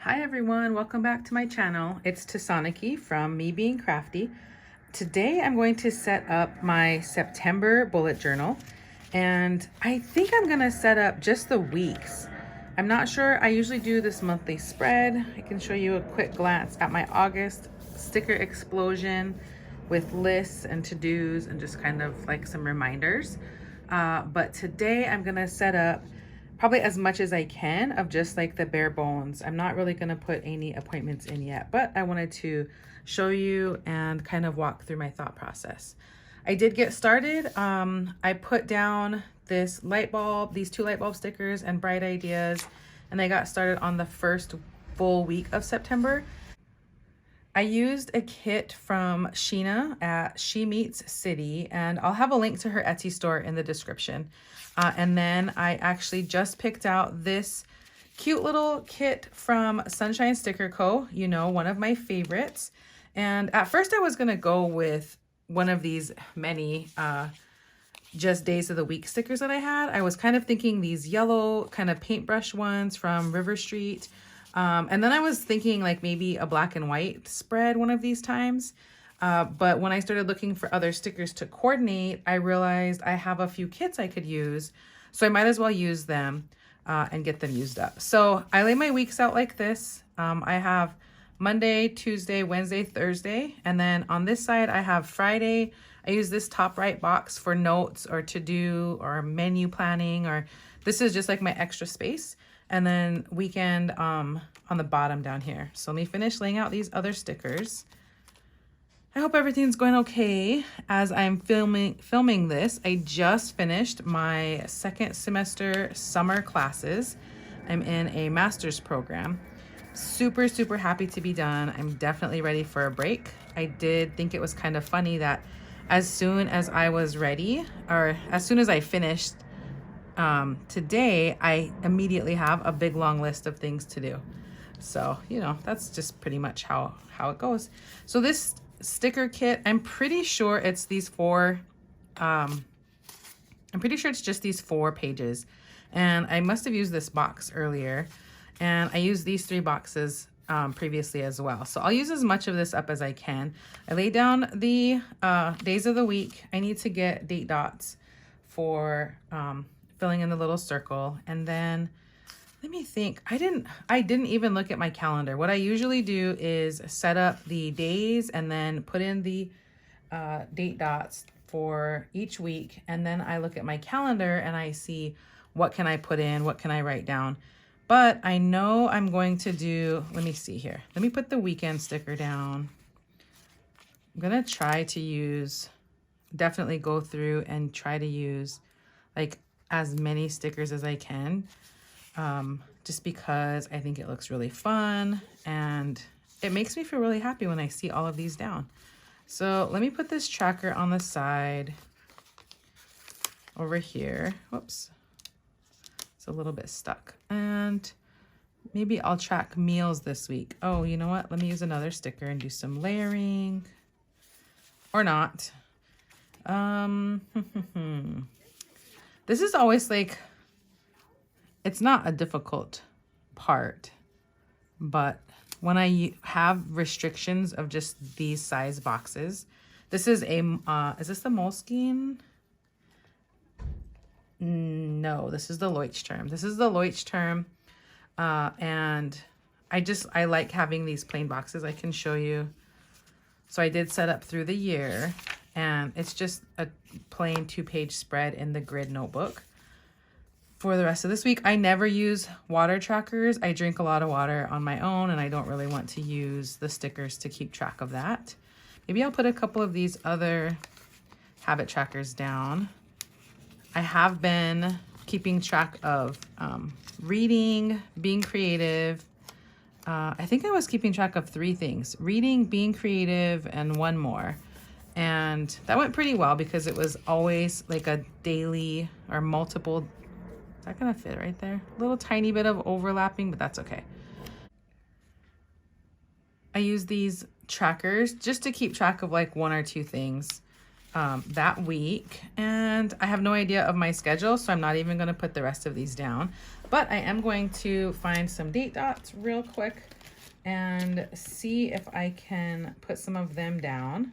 Hi everyone, welcome back to my channel. It's Tassaniki from Me Being Crafty. Today I'm going to set up my September bullet journal, and I think I'm gonna set up just the weeks. I'm not sure. I usually do this monthly spread. I can show you a quick glance at my August sticker explosion with lists and to-dos and just kind of like some reminders. But today I'm gonna set up probably as much as I can of just like the bare bones. I'm not really gonna put any appointments in yet, but I wanted to show you and kind of walk through my thought process. I did get started. I put down this light bulb, these 2 light bulb stickers and bright ideas, and I got started on the first full week of September. I used a kit from Sheena at She Meets City, and I'll have a link to her Etsy store in the description. And then I actually just picked out this cute little kit from Sunshine Sticker Co., you know, one of my favorites. And at first I was gonna go with one of these many just days of the week stickers that I had. I was kind of thinking these yellow kind of paintbrush ones from River Street. And then I was thinking like maybe a black and white spread one of these times. But when I started looking for other stickers to coordinate, I realized I have a few kits I could use. So I might as well use them and get them used up. So I lay my weeks out like this. I have Monday, Tuesday, Wednesday, Thursday. And then on this side, I have Friday. I use this top right box for notes or to-do or menu planning, or this is just like my extra space. And then weekend on the bottom down here. So let me finish laying out these other stickers. I hope everything's going okay as I'm filming this. I just finished my second semester summer classes. I'm in a master's program. Super, super happy to be done. I'm definitely ready for a break. I did think it was kind of funny that as soon as I was ready, or as soon as I finished today, I immediately have a big long list of things to do. So, you know, that's just pretty much how it goes. So this sticker kit, I'm pretty sure it's these 4, I'm pretty sure it's just these 4 pages. And I must have used this box earlier, and I used these 3 boxes previously as well. So I'll use as much of this up as I can. I laid down the days of the week. I need to get date dots for filling in the little circle. And then let me think. I didn't even look at my calendar. What I usually do is set up the days and then put in the date dots for each week. And then I look at my calendar and I see what can I put in, what can I write down. But I know I'm going to do, let me see here. Let me put the weekend sticker down. I'm gonna try to use, definitely go through and try to use like as many stickers as I can, just because I think it looks really fun and it makes me feel really happy when I see all of these down. So let me put this tracker on the side over here. Whoops, it's a little bit stuck. And maybe I'll track meals this week. Oh, you know what? Let me use another sticker and do some layering, or not. This is always like, it's not a difficult part, but when I have restrictions of just these size boxes, this is a, is this the Moleskine? No, this is the Leuchtturm. This is the Leuchtturm, and I like having these plain boxes. I can show you. So I did set up through the year, and it's just a plain 2-page spread in the grid notebook. For the rest of this week, I never use water trackers. I drink a lot of water on my own, and I don't really want to use the stickers to keep track of that. Maybe I'll put a couple of these other habit trackers down. I have been keeping track of reading, being creative. I think I was keeping track of 3 things: reading, being creative, and one more. And that went pretty well because it was always like a daily or multiple. Is that gonna fit right there? A little tiny bit of overlapping, but that's okay. I use these trackers just to keep track of like 1 or 2 things. that week. And I have no idea of my schedule, so I'm not even going to put the rest of these down. But I am going to find some date dots real quick and see if I can put some of them down.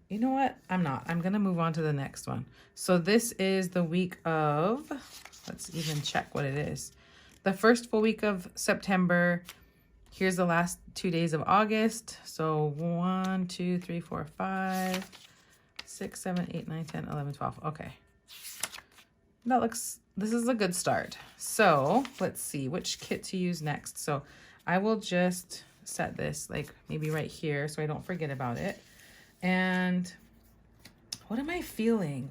You know what? I'm not. I'm going to move on to the next one. So this is the week of, let's even check what it is. The first full week of September. Here's the last 2 days of August. So 1, 2, 3, 4, 5, 6, 7, 8, 9, 10, 11, 12. Okay. This is a good start. So let's see which kit to use next. So I will just set this like maybe right here so I don't forget about it. And what am I feeling?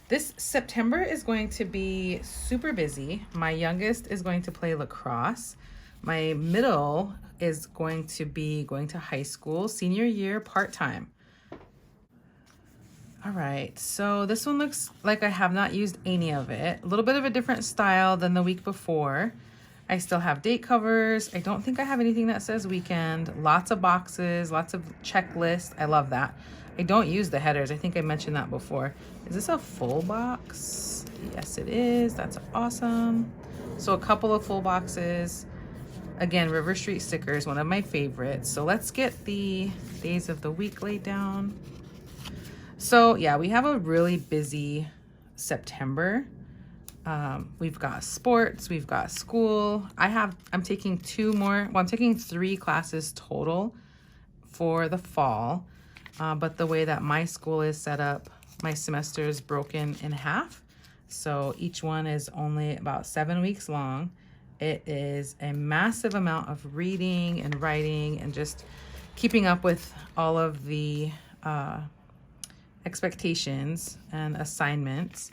This September is going to be super busy. My youngest is going to play lacrosse. My middle is going to be going to high school, senior year, part-time. All right, so this one looks like I have not used any of it. A little bit of a different style than the week before. I still have date covers. I don't think I have anything that says weekend. Lots of boxes, lots of checklists. I love that. I don't use the headers. I think I mentioned that before. Is this a full box? Yes, it is. That's awesome. So a couple of full boxes. Again, River Street stickers, one of my favorites. So let's get the days of the week laid down. So yeah, we have a really busy September. We've got sports, we've got school. I'm taking I'm taking 3 classes total for the fall. But the way that my school is set up, my semester is broken in half. So each one is only about 7 weeks long. It is a massive amount of reading and writing and just keeping up with all of the expectations and assignments.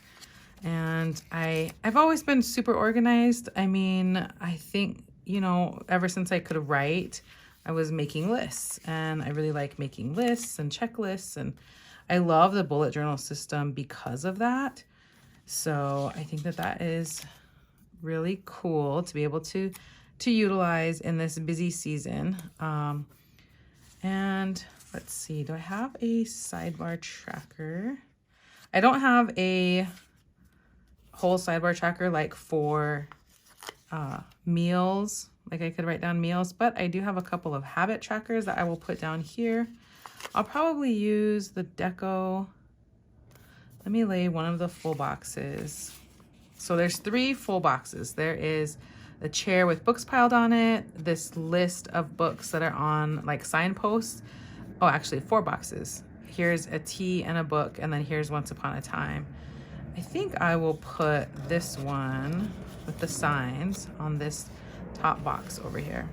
And I've always been super organized. I mean, I think, ever since I could write, I was making lists, and I really like making lists and checklists, and I love the bullet journal system because of that. So I think that is really cool to be able to utilize in this busy season. And let's see, do I have a sidebar tracker? I don't have a whole sidebar tracker like for meals, like I could write down meals, but I do have a couple of habit trackers that I will put down here. I'll probably use the Deco. Let me lay one of the full boxes. So there's 3 full boxes. There is a chair with books piled on it, this list of books that are on like signposts. Oh, actually 4 boxes. Here's a tea and a book, and then here's Once Upon a Time. I think I will put this one with the signs on this top box over here.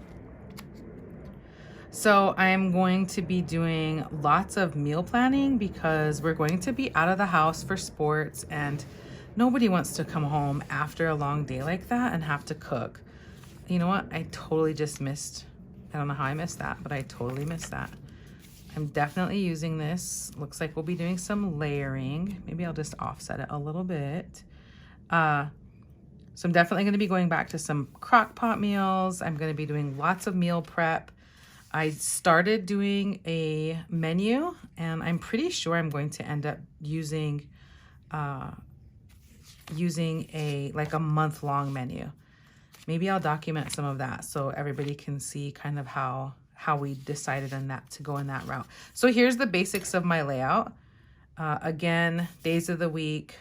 So I'm going to be doing lots of meal planning because we're going to be out of the house for sports, and nobody wants to come home after a long day like that and have to cook. You know what? I totally just missed. I don't know how I missed that, but I totally missed that. I'm definitely using this. Looks like we'll be doing some layering. Maybe I'll just offset it a little bit. So I'm definitely going to be going back to some crock pot meals. I'm going to be doing lots of meal prep. I started doing a menu, and I'm pretty sure I'm going to end up using a month-long menu. Maybe I'll document some of that so everybody can see kind of how we decided on that to go in that route. So here's the basics of my layout. Again, days of the week,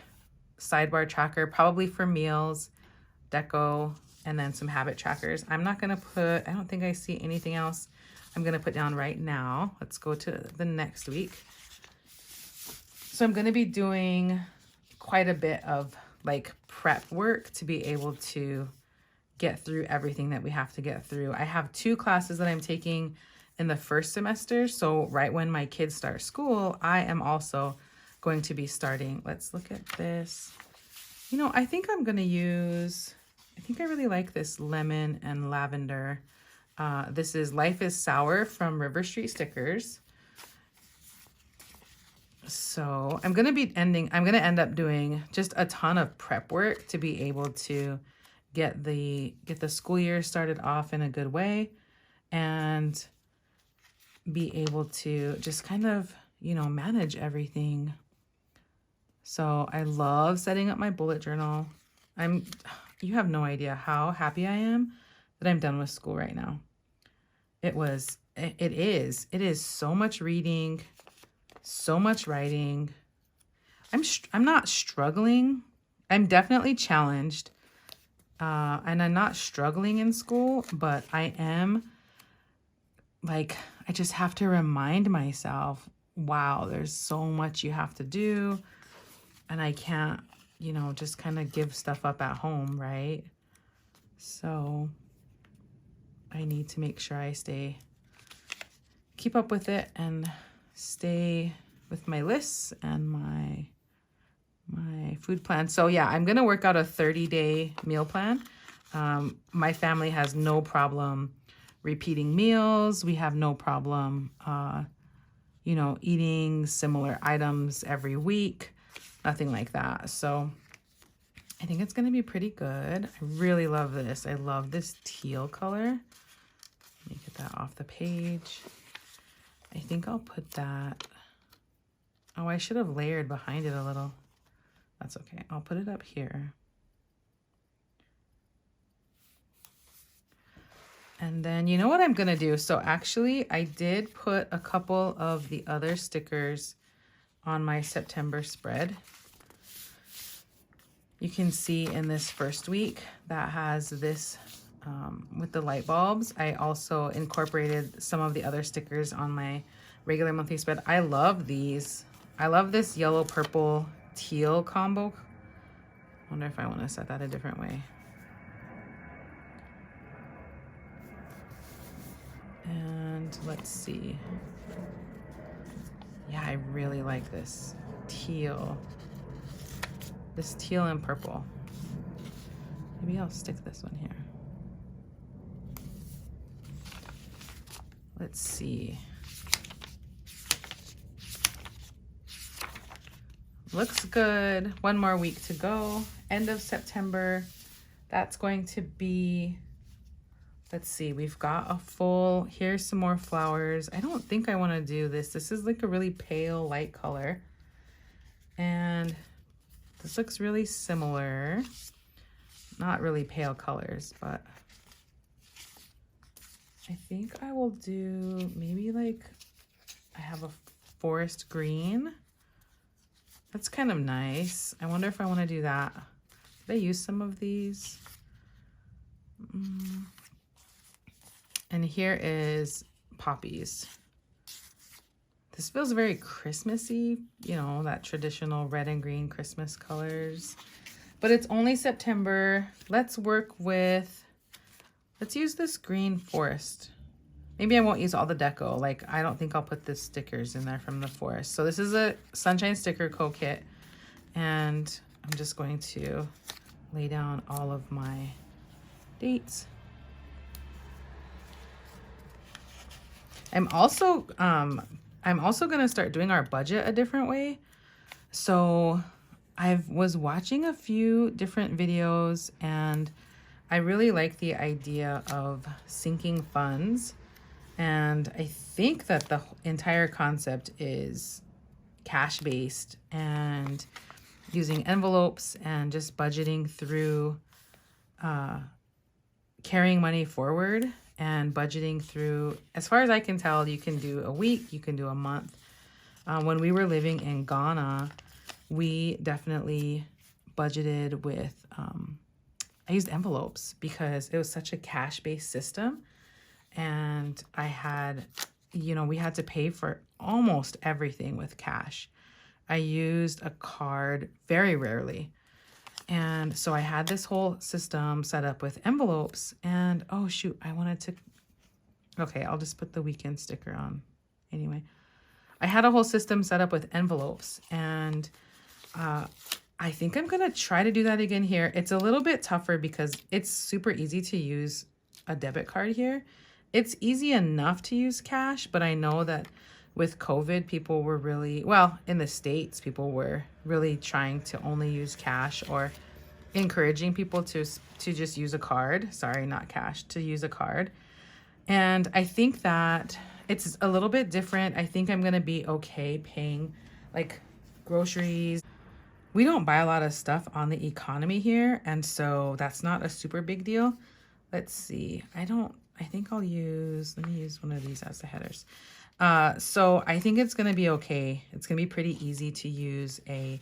sidebar tracker, probably for meals, Deco, and then some habit trackers. I'm not gonna I don't think I see anything else I'm gonna put down right now. Let's go to the next week. So I'm gonna be doing quite a bit of like prep work to be able to get through everything that we have to get through. I have 2 classes that I'm taking in the first semester. So right when my kids start school, I am also going to be starting. Let's look at this. I think I'm going to use, I think I really like this lemon and lavender. This is Life is Sour from River Street Stickers. So I'm going to end up doing just a ton of prep work to be able to get the school year started off in a good way and be able to just kind of you know, manage everything. So I love setting up my bullet journal. You have no idea how happy I am that I'm done with school right now. It is so much reading, so much writing. I'm not struggling. I'm definitely challenged. And I'm not struggling in school, but I am like, I just have to remind myself, wow, there's so much you have to do. And I can't, you know, just kind of give stuff up at home, right? So I need to make sure I keep up with it and stay with my lists and my food plan. So yeah, I'm going to work out a 30-day meal plan. My family has no problem repeating meals. We have no problem, you know, eating similar items every week. Nothing like that. So I think it's going to be pretty good. I really love this. I love this teal color. Let me get that off the page. I think I'll put that. Oh, I should have layered behind it a little. That's okay. I'll put it up here. And then you know what I'm going to do? So actually, I did put a couple of the other stickers on my September spread. You can see in this first week that has this with the light bulbs. I also incorporated some of the other stickers on my regular monthly spread. I love these. I love this yellow, purple, teal combo. I wonder if I want to set that a different way. And let's see. Yeah, I really like this teal. This teal and purple. Maybe I'll stick this one here. Let's see. Looks good. One more week to go. End of September. That's going to be, let's see, we've got a full, here's some more flowers. I don't think I want to do this. This is like a really pale light color. And this looks really similar. Not really pale colors, but I think I will do maybe like, I have a forest green. That's kind of nice. I wonder if I want to do that. Did I use some of these? And here is poppies. This feels very Christmassy, you know, that traditional red and green Christmas colors. But it's only September. Let's use this green forest. Maybe I won't use all the deco. Like, I don't think I'll put the stickers in there from the forest. So this is a Sunshine Sticker Co-Kit. And I'm just going to lay down all of my dates. I'm also going to start doing our budget a different way. So I was watching a few different videos and I really like the idea of sinking funds. And I think that the entire concept is cash-based and using envelopes and just budgeting through carrying money forward and budgeting through, as far as I can tell, you can do a week, you can do a month. When we were living in Ghana, we definitely budgeted with, I used envelopes because it was such a cash-based system. And I had, you know, we had to pay for almost everything with cash. I used a card very rarely. And so I had this whole system set up with envelopes and, oh shoot, I wanted to, okay, I'll just put the weekend sticker on. Anyway, I had a whole system set up with envelopes and I think I'm going to try to do that again here. It's a little bit tougher because it's super easy to use a debit card here. It's easy enough to use cash, but I know that with COVID, people were really, well, in the States, people were really trying to only use cash or encouraging people to just use a card. Sorry, not cash, to use a card. And I think that it's a little bit different. I think I'm gonna be okay paying like groceries. We don't buy a lot of stuff on the economy here, and so that's not a super big deal. Let's see. I think let me use one of these as the headers. So I think it's gonna be okay. It's gonna be pretty easy to use a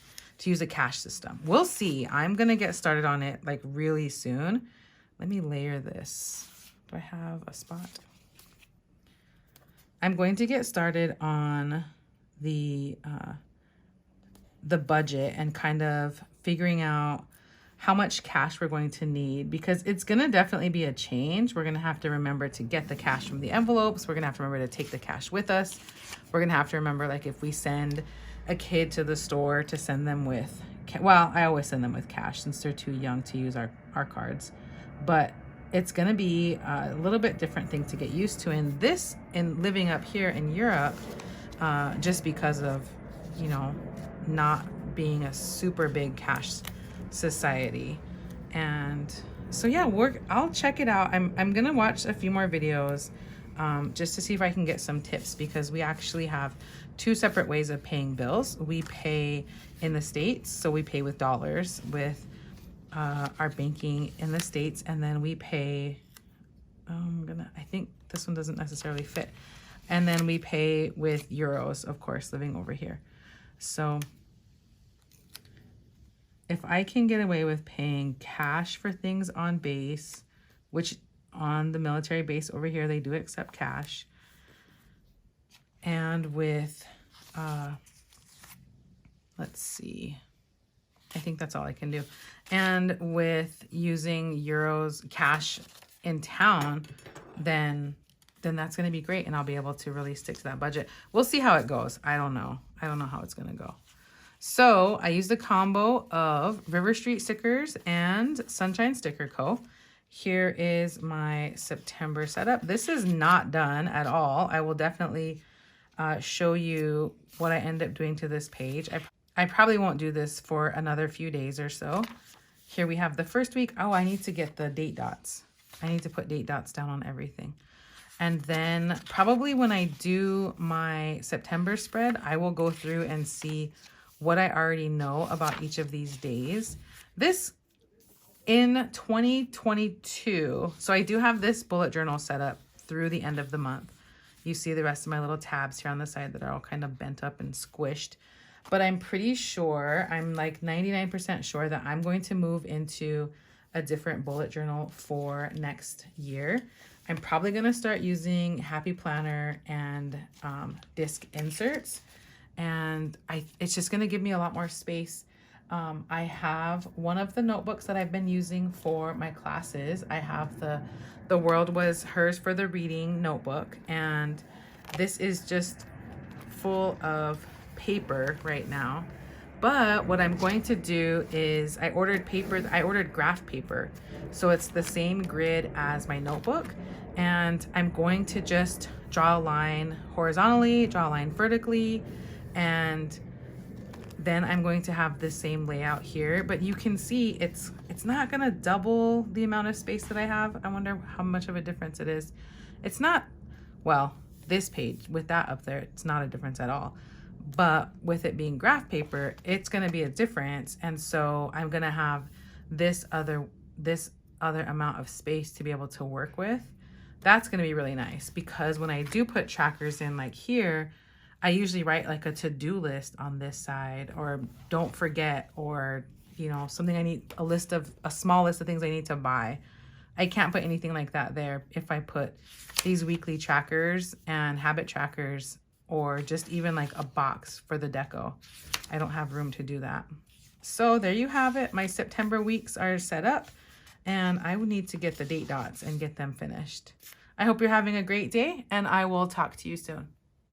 cash system. We'll see. I'm gonna get started on it like really soon. Let me layer this. Do I have a spot? I'm going to get started on the budget and kind of figuring out how much cash we're going to need, because it's going to definitely be a change. We're going to have to remember to get the cash from the envelopes. We're going to have to remember to take the cash with us. We're going to have to remember, like, if we send a kid to the store, to send them with, well, I always send them with cash since they're too young to use our cards. But it's going to be a little bit different thing to get used to in living up here in Europe, just because of, you know, not being a super big cash society. And so yeah, I'll check it out. I'm gonna watch a few more videos just to see if I can get some tips, because we actually have two separate ways of paying bills. We pay in the States, so we pay with dollars with our banking in the States, and then we pay, I think this one doesn't necessarily fit. And then we pay with euros, of course, living over here. So if I can get away with paying cash for things on base, which on the military base over here, they do accept cash, and with, let's see, I think that's all I can do. And with using euros cash in town, then that's going to be great. And I'll be able to really stick to that budget. We'll see how it goes. I don't know how it's going to go. So I used a combo of River Street stickers and Sunshine Sticker Co. Here is my September setup. This is not done at all. I will definitely show you what I end up doing to this page. I probably won't do this for another few days or so. Here we have the first week. Oh, I need to get the date dots. I need to put date dots down on everything. And then probably when I do my September spread, I will go through and see what I already know about each of these days. This in 2022, so I do have this bullet journal set up through the end of the month. You see the rest of my little tabs here on the side that are all kind of bent up and squished. But I'm pretty sure, I'm like 99% sure that I'm going to move into a different bullet journal for next year. I'm probably going to start using Happy Planner and disc inserts. And it's just going to give me a lot more space. I have one of the notebooks that I've been using for my classes. I have the World Was Hers for the Reading notebook. And this is just full of paper right now. But what I'm going to do is I ordered graph paper. So it's the same grid as my notebook. And I'm going to just draw a line horizontally, draw a line vertically, and then I'm going to have the same layout here. But you can see it's not gonna double the amount of space that I have. I wonder how much of a difference it is. It's not, well, this page with that up there, it's not a difference at all. But with it being graph paper, it's gonna be a difference. And so I'm gonna have this other amount of space to be able to work with. That's gonna be really nice, because when I do put trackers in like here, I usually write like a to-do list on this side, or don't forget, or, you know, something I need, a small list of things I need to buy. I can't put anything like that there if I put these weekly trackers and habit trackers, or just even like a box for the deco. I don't have room to do that. So there you have it. My September weeks are set up, and I would need to get the date dots and get them finished. I hope you're having a great day, and I will talk to you soon.